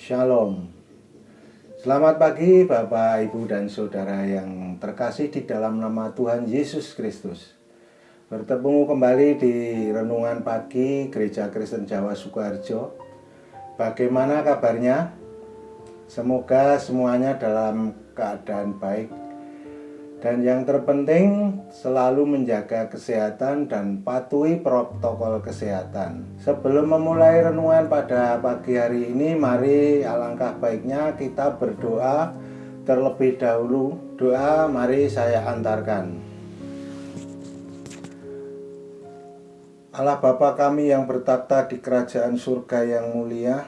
Shalom. Selamat pagi Bapak, Ibu, dan Saudara yang terkasih di dalam nama Tuhan Yesus Kristus. Bertemu kembali di Renungan Pagi Gereja Kristen Jawa Sukoharjo. Bagaimana kabarnya? Semoga semuanya dalam keadaan baik. Dan yang terpenting selalu menjaga kesehatan dan patuhi protokol kesehatan. Sebelum memulai renungan pada pagi hari ini, mari alangkah baiknya kita berdoa terlebih dahulu. Doa mari saya antarkan. Allah Bapa kami yang bertakhta di kerajaan surga yang mulia,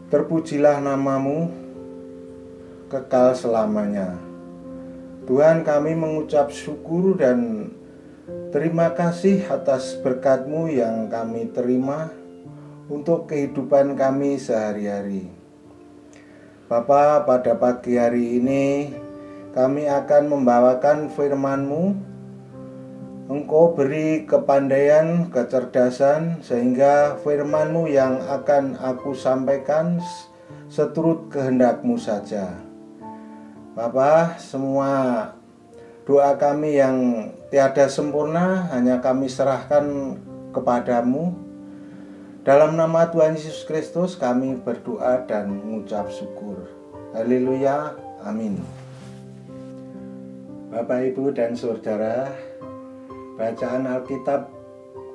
terpujilah namamu kekal selamanya. Tuhan, kami mengucap syukur dan terima kasih atas berkat-Mu yang kami terima untuk kehidupan kami sehari-hari. Bapa, pada pagi hari ini kami akan membawakan firman-Mu. Engkau beri kepandaian, kecerdasan, sehingga firman-Mu yang akan aku sampaikan seturut kehendak-Mu saja. Bapa, semua doa kami yang tiada sempurna hanya kami serahkan kepadamu. Dalam nama Tuhan Yesus Kristus kami berdoa dan mengucap syukur. Haleluya, amin. Bapak, Ibu, dan Saudara, bacaan Alkitab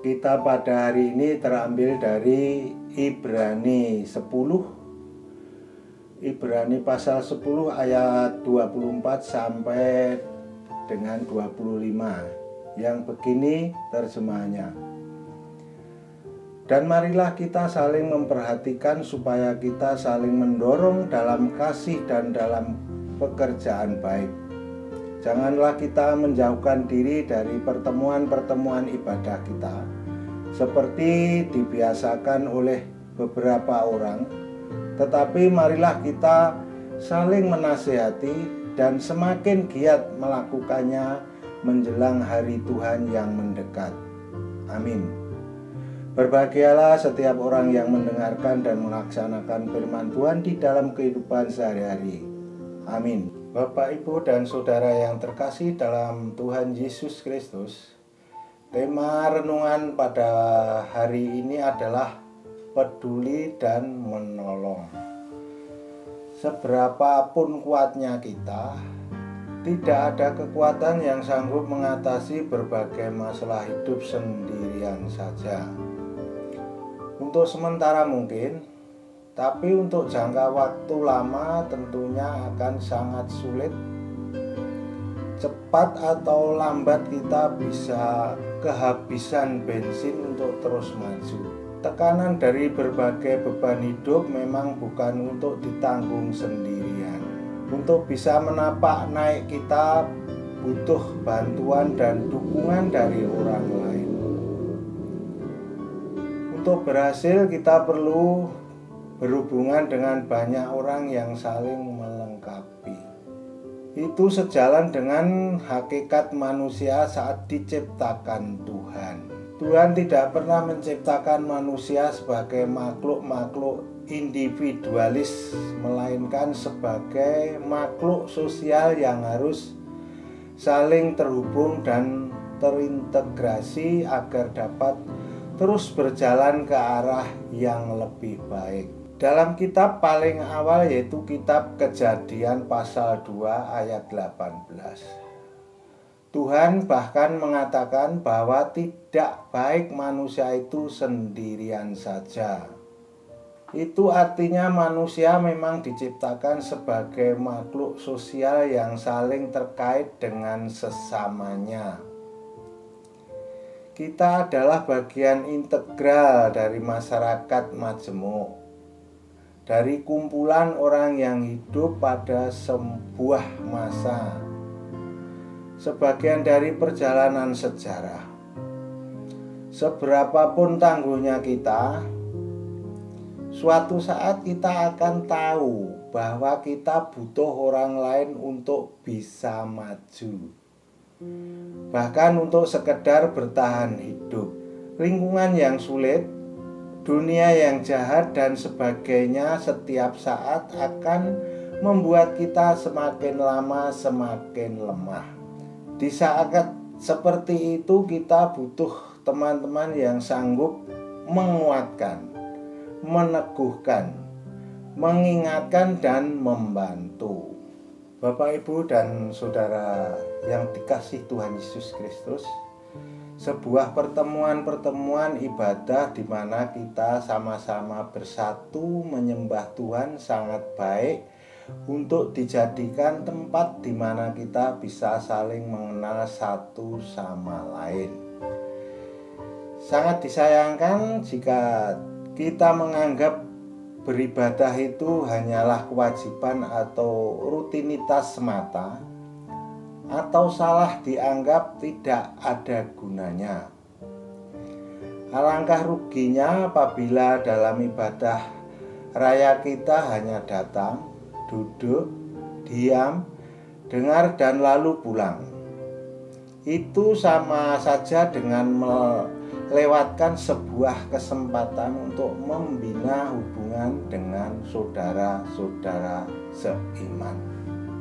kita pada hari ini terambil dari Ibrani 10. Ibrani pasal 10 ayat 24 sampai dengan 25 yang begini terjemahannya. Dan marilah kita saling memperhatikan supaya kita saling mendorong dalam kasih dan dalam pekerjaan baik. Janganlah kita menjauhkan diri dari pertemuan-pertemuan ibadah kita seperti dibiasakan oleh beberapa orang, tetapi marilah kita saling menasihati dan semakin giat melakukannya menjelang hari Tuhan yang mendekat. Amin. Berbahagialah setiap orang yang mendengarkan dan melaksanakan firman Tuhan di dalam kehidupan sehari-hari. Amin. Bapak, Ibu, dan Saudara yang terkasih dalam Tuhan Yesus Kristus, tema renungan pada hari ini adalah peduli dan menolong. Seberapapun kuatnya kita, tidak ada kekuatan yang sanggup mengatasi berbagai masalah hidup sendirian saja. Untuk sementara mungkin, tapi untuk jangka waktu lama tentunya akan sangat sulit. Cepat atau lambat kita bisa kehabisan bensin untuk terus maju. Tekanan dari berbagai beban hidup memang bukan untuk ditanggung sendirian. Untuk bisa menapak naik kita butuh bantuan dan dukungan dari orang lain. Untuk berhasil kita perlu berhubungan dengan banyak orang yang saling melengkapi. Itu sejalan dengan hakikat manusia saat diciptakan Tuhan. Tuhan tidak pernah menciptakan manusia sebagai makhluk-makhluk individualis, melainkan sebagai makhluk sosial yang harus saling terhubung dan terintegrasi agar dapat terus berjalan ke arah yang lebih baik. Dalam kitab paling awal yaitu kitab Kejadian pasal 2 ayat 18. Tuhan bahkan mengatakan bahwa tidak baik manusia itu sendirian saja. Itu artinya manusia memang diciptakan sebagai makhluk sosial yang saling terkait dengan sesamanya. Kita adalah bagian integral dari masyarakat majemuk, dari kumpulan orang yang hidup pada sebuah masa, sebagian dari perjalanan sejarah. Seberapapun tangguhnya kita, suatu saat kita akan tahu bahwa kita butuh orang lain untuk bisa maju, bahkan untuk sekedar bertahan hidup. Lingkungan yang sulit, dunia yang jahat dan sebagainya setiap saat akan membuat kita semakin lama semakin lemah. Di saat seperti itu kita butuh teman-teman yang sanggup menguatkan, meneguhkan, mengingatkan dan membantu. Bapak, Ibu, dan Saudara yang dikasihi Tuhan Yesus Kristus, sebuah pertemuan ibadah di mana kita sama-sama bersatu menyembah Tuhan sangat baik untuk dijadikan tempat di mana kita bisa saling mengenal satu sama lain. Sangat disayangkan jika kita menganggap beribadah itu hanyalah kewajiban atau rutinitas semata, atau salah dianggap tidak ada gunanya. Alangkah ruginya apabila dalam ibadah raya kita hanya datang, duduk, diam, dengar dan lalu pulang. Itu sama saja dengan melewatkan sebuah kesempatan untuk membina hubungan dengan saudara-saudara seiman.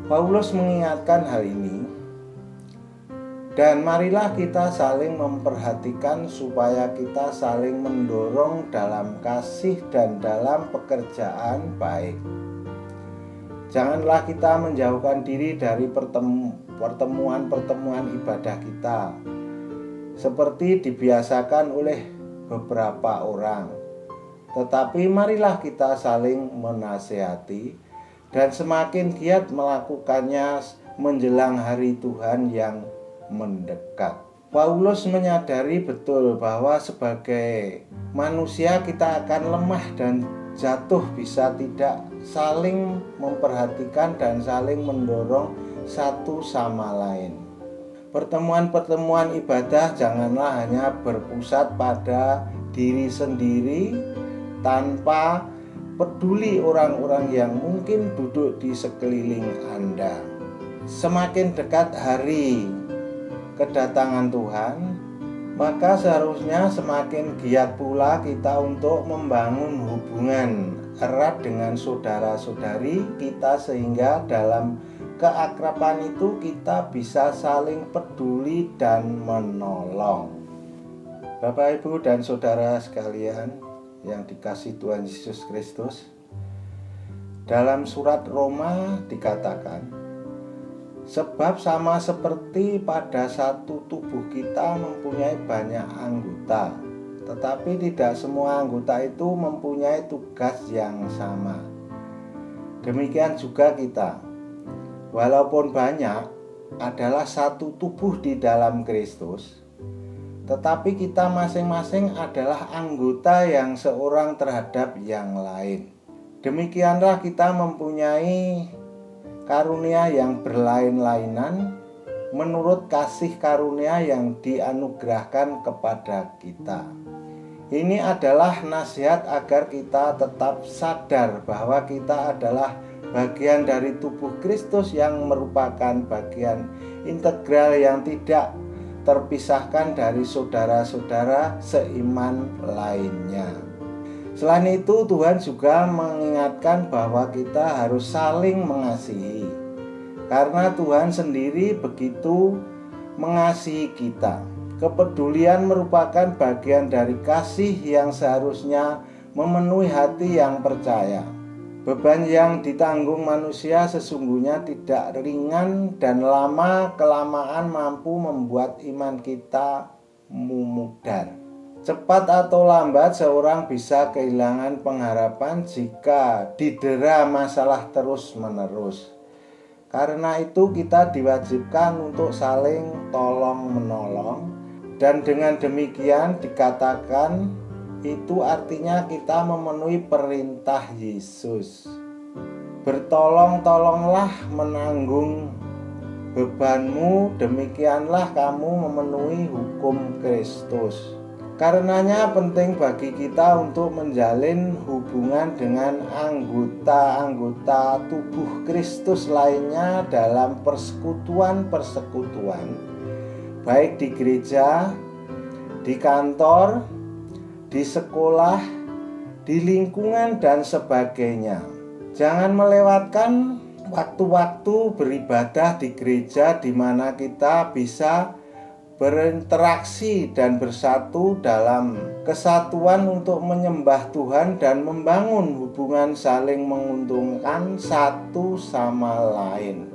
Paulus mengingatkan hal ini. Dan marilah kita saling memperhatikan supaya kita saling mendorong dalam kasih dan dalam pekerjaan baik. Janganlah kita menjauhkan diri dari pertemuan-pertemuan ibadah kita, seperti dibiasakan oleh beberapa orang. Tetapi marilah kita saling menasihati dan semakin giat melakukannya menjelang hari Tuhan yang mendekat. Paulus menyadari betul bahwa sebagai manusia kita akan lemah dan jatuh bisa tidak saling memperhatikan dan saling mendorong satu sama lain. Pertemuan-pertemuan ibadah janganlah hanya berpusat pada diri sendiri tanpa peduli orang-orang yang mungkin duduk di sekeliling Anda. Semakin dekat hari kedatangan Tuhan, maka seharusnya semakin giat pula kita untuk membangun hubungan erat dengan saudara-saudari kita, sehingga dalam keakraban itu kita bisa saling peduli dan menolong. Bapak, Ibu, dan Saudara sekalian yang dikasihi Tuhan Yesus Kristus, dalam surat Roma dikatakan, sebab sama seperti pada satu tubuh kita mempunyai banyak anggota, tetapi tidak semua anggota itu mempunyai tugas yang sama. Demikian juga kita, walaupun banyak, adalah satu tubuh di dalam Kristus, tetapi kita masing-masing adalah anggota yang seorang terhadap yang lain. Demikianlah kita mempunyai karunia yang berlain-lainan menurut kasih karunia yang dianugerahkan kepada kita. Ini adalah nasihat agar kita tetap sadar bahwa kita adalah bagian dari tubuh Kristus yang merupakan bagian integral yang tidak terpisahkan dari saudara-saudara seiman lainnya. Selain itu, Tuhan juga mengingatkan bahwa kita harus saling mengasihi, karena Tuhan sendiri begitu mengasihi kita. Kepedulian merupakan bagian dari kasih yang seharusnya memenuhi hati yang percaya. Beban yang ditanggung manusia sesungguhnya tidak ringan dan lama-kelamaan mampu membuat iman kita memudar. Cepat atau lambat seorang bisa kehilangan pengharapan jika didera masalah terus-menerus. Karena itu kita diwajibkan untuk saling tolong-menolong, dan dengan demikian dikatakan itu artinya kita memenuhi perintah Yesus. Bertolong-tolonglah menanggung bebanmu, demikianlah kamu memenuhi hukum Kristus. Karenanya penting bagi kita untuk menjalin hubungan dengan anggota-anggota tubuh Kristus lainnya dalam persekutuan-persekutuan, baik di gereja, di kantor, di sekolah, di lingkungan dan sebagainya. Jangan melewatkan waktu-waktu beribadah di gereja di mana kita bisa berinteraksi dan bersatu dalam kesatuan untuk menyembah Tuhan dan membangun hubungan saling menguntungkan satu sama lain.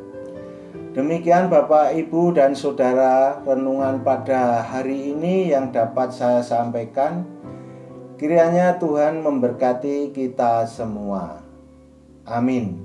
Demikian Bapak, Ibu, dan Saudara, renungan pada hari ini yang dapat saya sampaikan. Kiranya Tuhan memberkati kita semua. Amin.